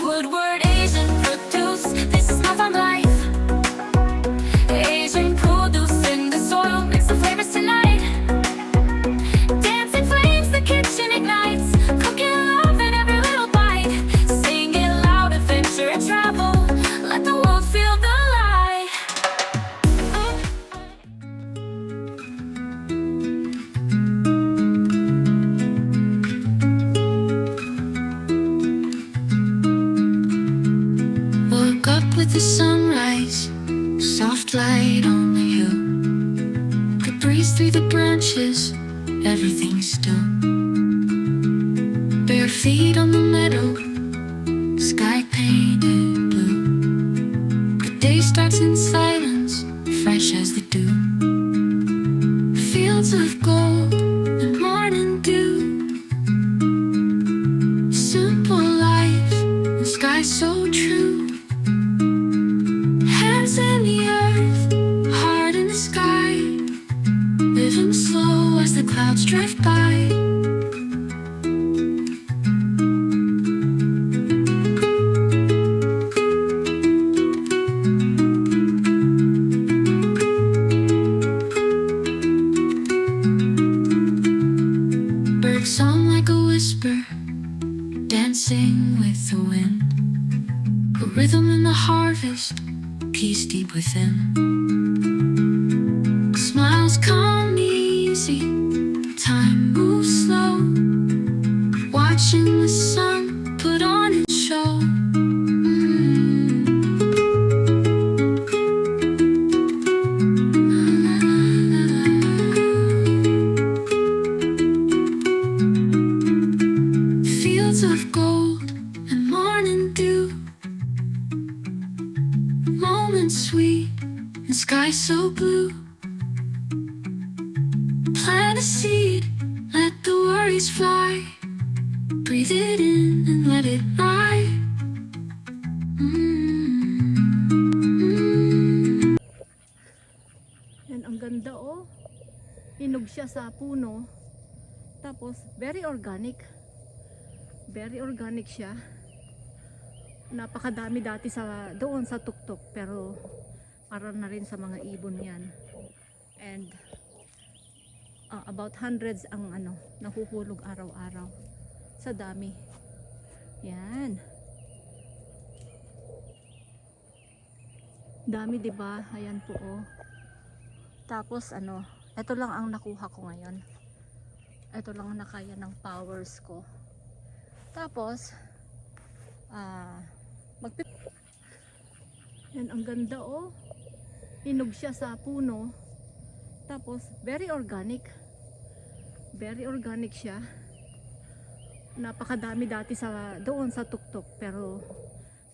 Woodward Asian produce, this is my farm life. Asian produce in the soil, mix the flavors tonight. Dancing flames, the kitchen ignites. Cooking love in every little bite. Sing it loud, adventure and travel. Let the world feel the light. Woke up with the sunrise, soft light on the hill. Could breeze through the branches, everything's still. Bare feet on the meadow, sky painted blue. The day starts in silence, fresh as the dew. Fields of gold and morning dew. Simple life, the sky so true. Hands in the earth, heart in the sky. Living slow as the clouds drift by. Bird song like a whisper, dancing with the wind. A rhythm in the harvest, peace deep within. Smiles come easy, time moves slow. Watching the sun put on its show. Fields of gold and morning dew. Moments sweet and sky so blue. Plant a seed, let the worries fly. Breathe it in and let it lie. Yan, ang ganda oh. Hinog siya sa puno. Tapos, very organic. Very organic siya. Napakadami dati doon sa tuktok. Pero, para na rin sa mga ibon yan. And, about hundreds ang nahuhulog araw-araw. Sa dami. Yan. Dami, 'di ba? Ayan po oh. Tapos ito lang ang nakuha ko ngayon. Ito lang ang nakaya ng powers ko. Tapos yan, ang ganda oh. Hinog siya sa puno. Tapos very organic. Very organic siya. Napakadami dati doon sa tuktok, pero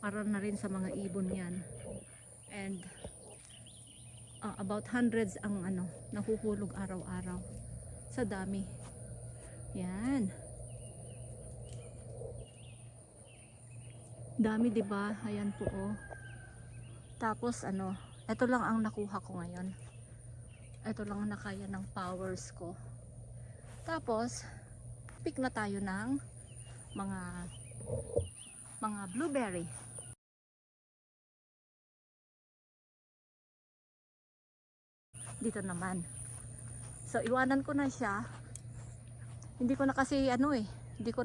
para na rin sa mga ibon yan. And about hundreds ang nahuhulog araw-araw. Sa dami. Yan. Dami, 'di ba? Ayan po oh. Tapos ito lang ang nakuha ko ngayon. Ito lang ang nakaya ng powers ko. Tapos pick na tayo ng mga blueberry. Dito naman. So iwanan ko na siya. Hindi ko na kasi hindi ko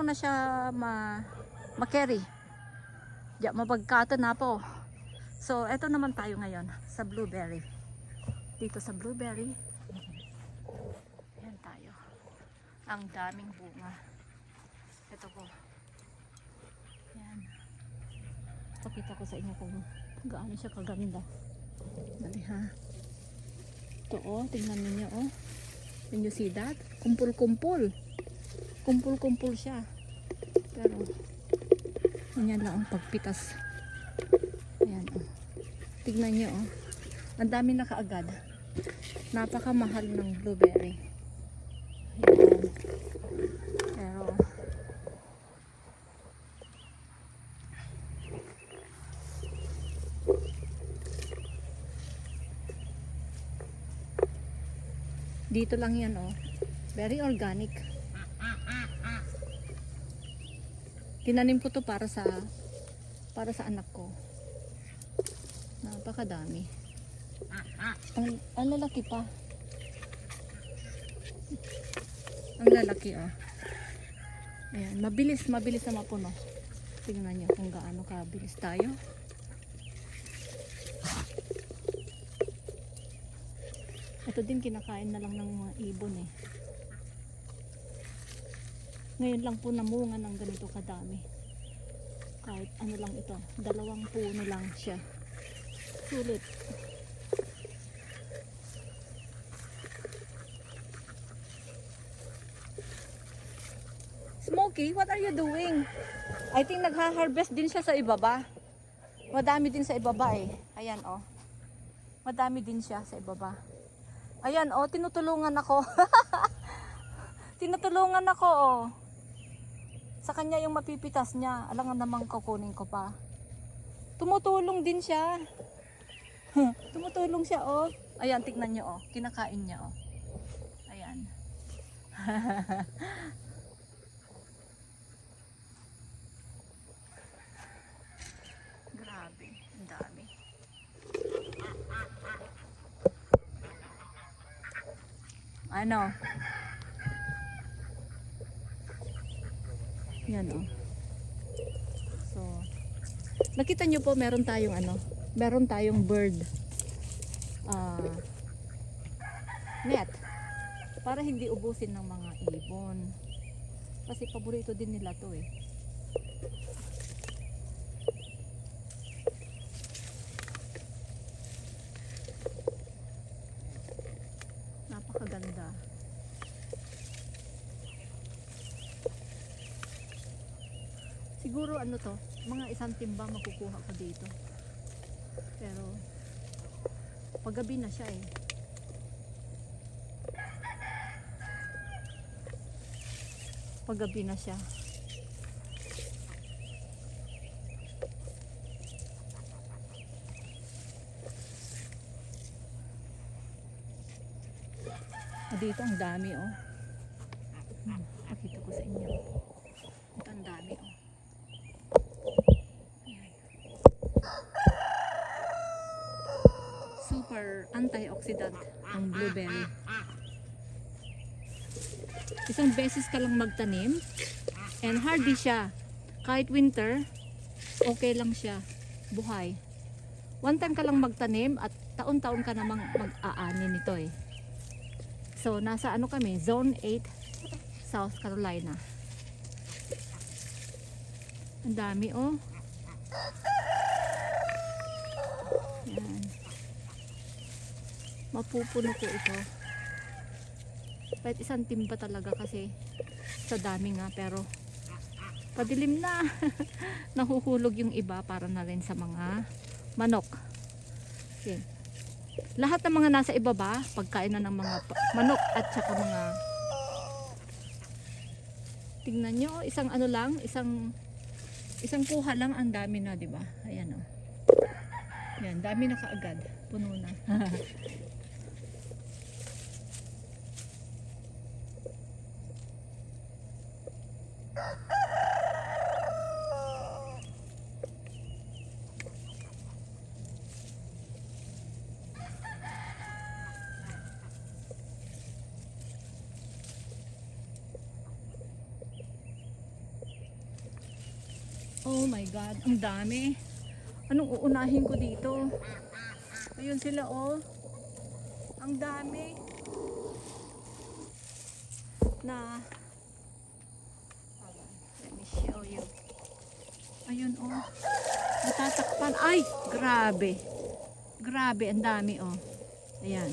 na siya ma-carry. Diyan mapagkata na po. So eto naman tayo ngayon sa blueberry. Dito sa blueberry. Yan tayo. Ang daming bunga. Ito po. Yan. Pakita ko sa inyo kung gaano siya kaganda. Dali ha. Ito oh, tingnan niyo oh. Can you see that? Kumpul-kumpul. Kumpul-kumpul siya. Pero ganyan lang ang pagpitas. Ayan oh. Tingnan niyo oh. Ang dami na kaagad. Napakamahal ng blueberry. Ayan. Pero dito lang yan oh. Very organic. Tinanim ko to para sa anak ko. Napakadami. Ang lalaki pa. Ang lalaki oh. Ayan, mabilis na mapuno. Tingnan niyo kung gaano kabilis tayo. Ito din kinakain na lang ng mga ibon eh. Ngayon lang po namunga ng ganito kadami. Kahit ano lang ito, 2 puno lang siya. Sulit. Smokey, what are you doing? I think nagha-harvest din siya sa ibaba. Madami din sa ibaba eh. Ayan oh. Madami din siya sa ibaba. Ayan oh, tinutulungan ako. Tinutulungan ako oh. Sa kanya yung mapipitas niya. Alangan namang kukunin ko pa. Tumutulong din siya. Tumutulong siya oh. Ayan, tignan niyo oh. Kinakain niya oh. Ayan. Grabe, ang dami. Ano? Yan oh. So, nakita nyo po meron tayong meron tayong bird net para hindi ubusin ng mga ibon. Kasi paborito din nila to eh. Napakaganda. Siguro ano to, mga 1 timba makukuha ko dito. Pero paggabi na siya eh. Paggabi na siya. Dito ang dami oh. Pakita ko sa inyo. Ito ang dami oh. Ayan. Super antioxidant ang blueberry. Isang beses ka lang magtanim and hardy siya. Kahit winter, okay lang siya. Buhay. 1 time ka lang magtanim at taon-taon ka namang mag-aani nito eh. So, nasa ano kami? Zone 8, South Carolina. Ang dami oh. Yan. Mapupuno ko ito. Kahit 1 timba talaga kasi sa dami nga, pero padilim na. Nahuhulog yung iba para na rin sa mga manok. Okay. Lahat ng mga nasa ibaba, pagkain na ng mga manok at saka mga, tingnan nyo, isang ano lang, isang kuha lang, ang dami na, di ba? Ayan oh. Yan, dami na kaagad. Puno na. Oh my God, ang dami. Anong uunahin ko dito? Ayun sila oh. Ang dami. Na, let me show you. Ayun oh. Natatakpan. Ay, grabe. Grabe, ang dami oh. Ayan.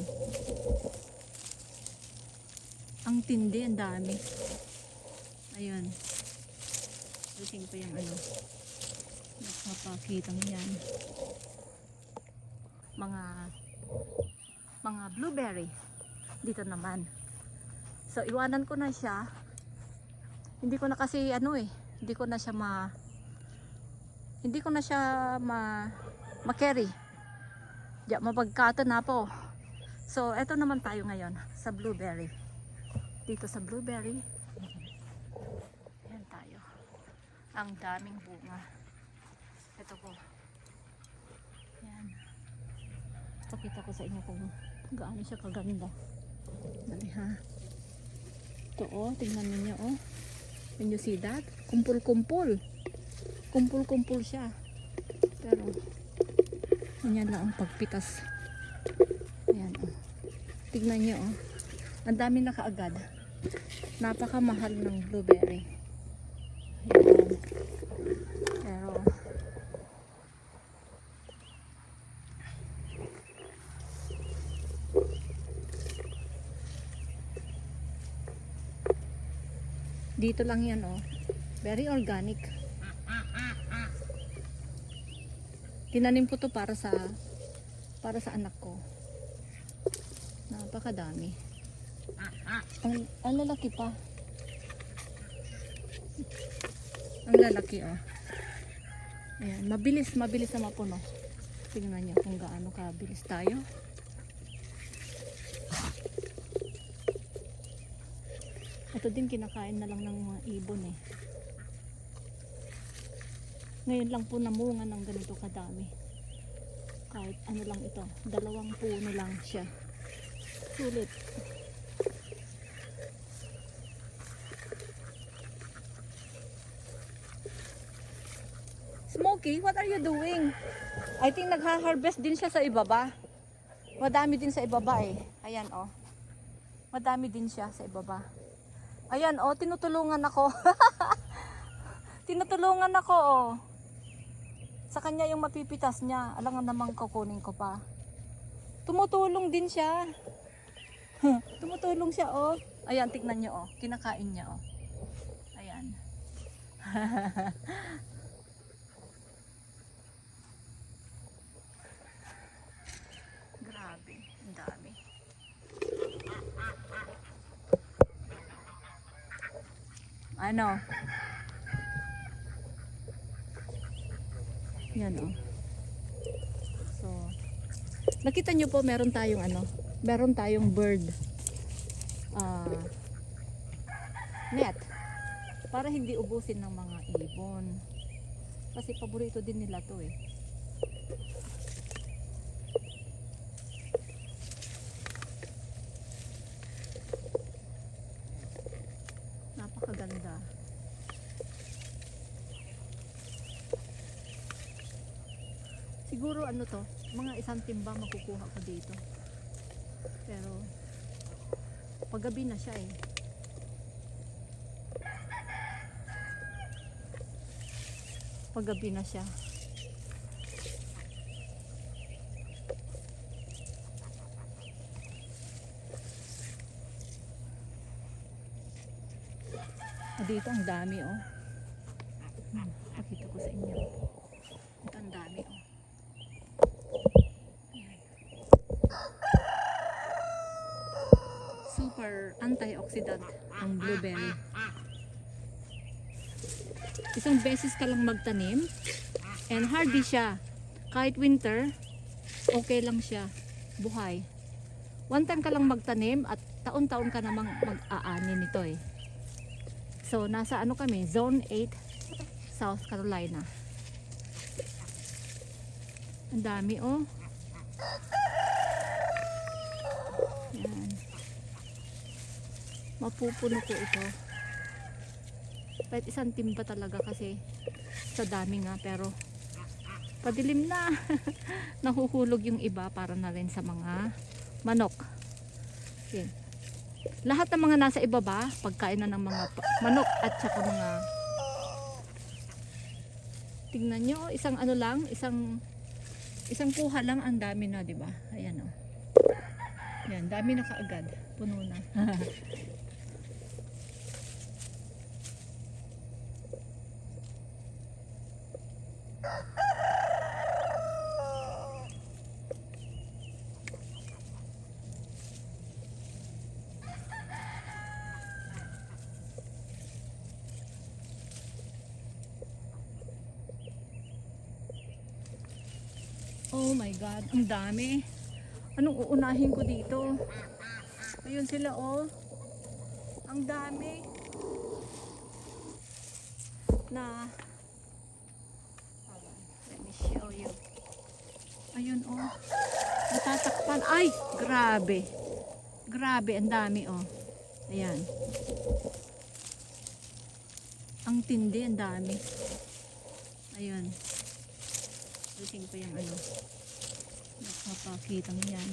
Ang tindi, ang dami. Ayun. Tingin pa yung ano, nakapakitang yan, mga blueberry dito naman. So iwanan ko na siya, hindi ko na kasi ano eh, hindi ko na siya ma-carry. Diyan mapagkata na po. So eto naman tayo ngayon sa blueberry. Dito sa blueberry, yan tayo. Ang daming bunga. Ito po. Yan. Pakita ko sa inyo kung gaano siya kaganda. Dali ha. Ito oh, tingnan niyo oh. Can you see that? Kumpul-kumpul. Kumpul-kumpul siya. Pero ganyan lang ang pagpitas. Ayan oh. Tingnan niyo oh. Ang dami na kaagad. Napakamahal ng blueberry. Ayan. Pero dito lang yan oh. Very organic. Tinanim ko to para sa anak ko. Napakadami. Ang lalaki pa. Ang lalaki oh. Ayan, mabilis na mapuno. Tingnan niyo kung gaano kabilis tayo. Ito din kinakain na lang ng mga ibon eh. Ngayon lang po namunga ng ganito kadami. Kahit ano lang ito, 2 puno lang siya. Sulit. Smokey, what are you doing? I think nagha-harvest din siya sa ibaba. Madami din sa ibaba eh. Ayan oh. Madami din siya sa ibaba. Ayan oh, tinutulungan ako. Tinutulungan ako oh. Sa kanya yung mapipitas niya. Alangan namang kukunin ko pa. Tumutulong din siya. Tumutulong siya oh. Ayan, tignan niyo oh. Kinakain niya oh. Ayan. Grabe, ang dami. Ano? Yan oh. So, nakita nyo po meron tayong ano, meron tayong bird net para hindi ubusin ng mga ibon. Kasi paborito din nila to eh. Napakaganda. Siguro ano to, mga 1 timba makukuha ko dito. Pero paggabi na siya eh. Paggabi na siya. Dito ang dami oh. Pakita ko sa inyo. Ito ang dami oh. Ayan. Super antioxidant ang blueberry. Isang beses ka lang magtanim and hardy siya. Kahit winter, okay lang siya. Buhay. 1 time ka lang magtanim at taon-taon ka namang mag-aani nito eh. So, nasa ano kami? Zone 8, South Carolina. Ang dami oh. Yan. Mapupuno ko ito. Kahit 1 timba talaga kasi sa dami nga, pero padilim na. Nahuhulog yung iba para na rin sa mga manok. Okay. Lahat ng mga nasa ibaba, pagkain na ng mga manok at saka mga, tingnan nyo, isang ano lang, isang kuha lang, ang dami na, di ba? Ayan oh. Yan, dami na kaagad. Puno na. Oh my God, ang dami. Anong uunahin ko dito? Ayun sila oh. Ang dami. na let me show you. Ayun oh. Natatakpan. Ay, grabe. Grabe, ang dami oh. Ayan. Ang tindi, ang dami. Ayun. Ulitin ko yung ano. Nakapakitang yan.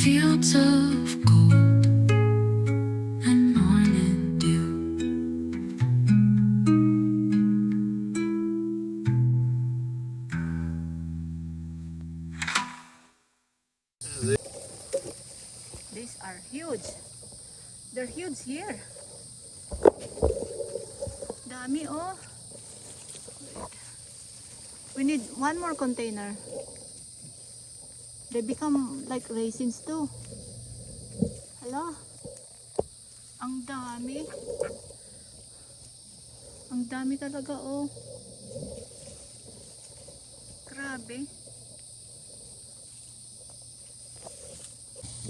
Fields of gold and morning dew. These are huge. They're huge here. Dami oh. We need one more container. They become like raisins too. Hala. Ang dami. Ang dami talaga oh. Grabe.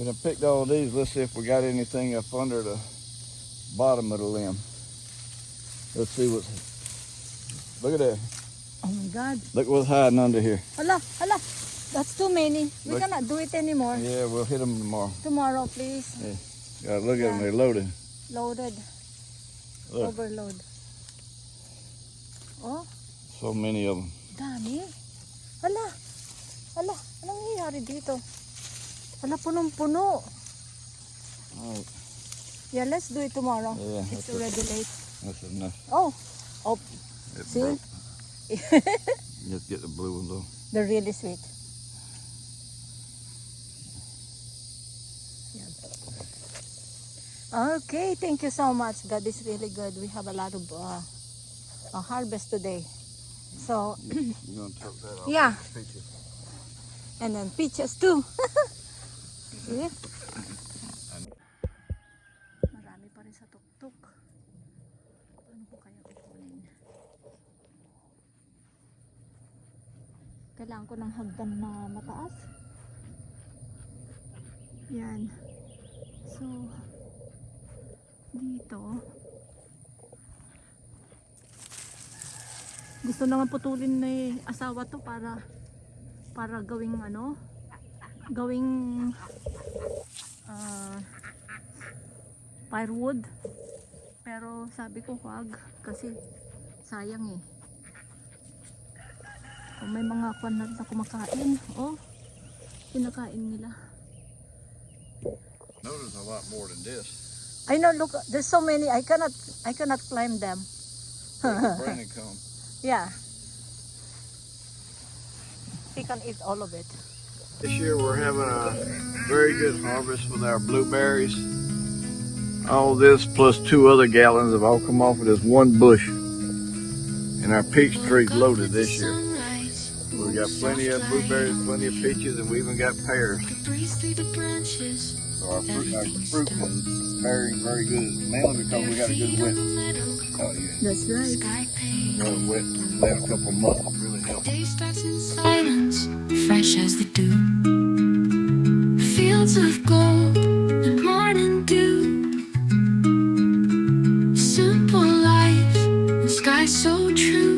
We done picked all these. Let's see if we got anything up under the bottom of the limb. Let's see what's. Look at that. Oh my God. Look what's hiding under here. Hala, hala. That's too many. We Look. cannot do it anymore. Yeah, we'll hit them tomorrow. Tomorrow, please. Yeah, look at them. Yeah. They're loaded. Loaded. Look, Overload. Oh, so many of them. dami. Hala. Hala, anong nangyayari dito? Hala, punong-puno. All right. Yeah, let's do it tomorrow. Yeah, It's that's already late. That's enough. Oh, oh, It see? broke. Just get the blue ones though. They're really sweet. Yan. Okay, thank you so much. God is really good. We have a lot of harvest today. So, You gonna tuck that off? Yeah. Picture. and then peaches too. See? Marami pa rin sa tuktok. Paano ko kaya kukunin? Kailangan ko ng hagdan na mataas. Yan. So, dito. Gusto naman putulin ni asawa to para gawing ano, gawing firewood. Pero sabi ko wag kasi sayang eh. O, may mga kwan na kumakain. Oh, kinakain nila. Notice a lot more than this. I know, look, there's so many. I cannot climb them. Brandon come. Yeah. He can eat all of it. This year we're having a very good harvest with our blueberries. All this plus 2 other gallons have all come off of this one bush. And our peach tree's loaded this year. We got plenty of blueberries, plenty of peaches, and we even got pears. So our fruit was very, very good, mainly because we got a good wet. Oh yeah. That's right. Well, wet last couple of months really helped. Day starts in silence, fresh as the dew. Fields of gold and morning dew. Simple life, the sky so true.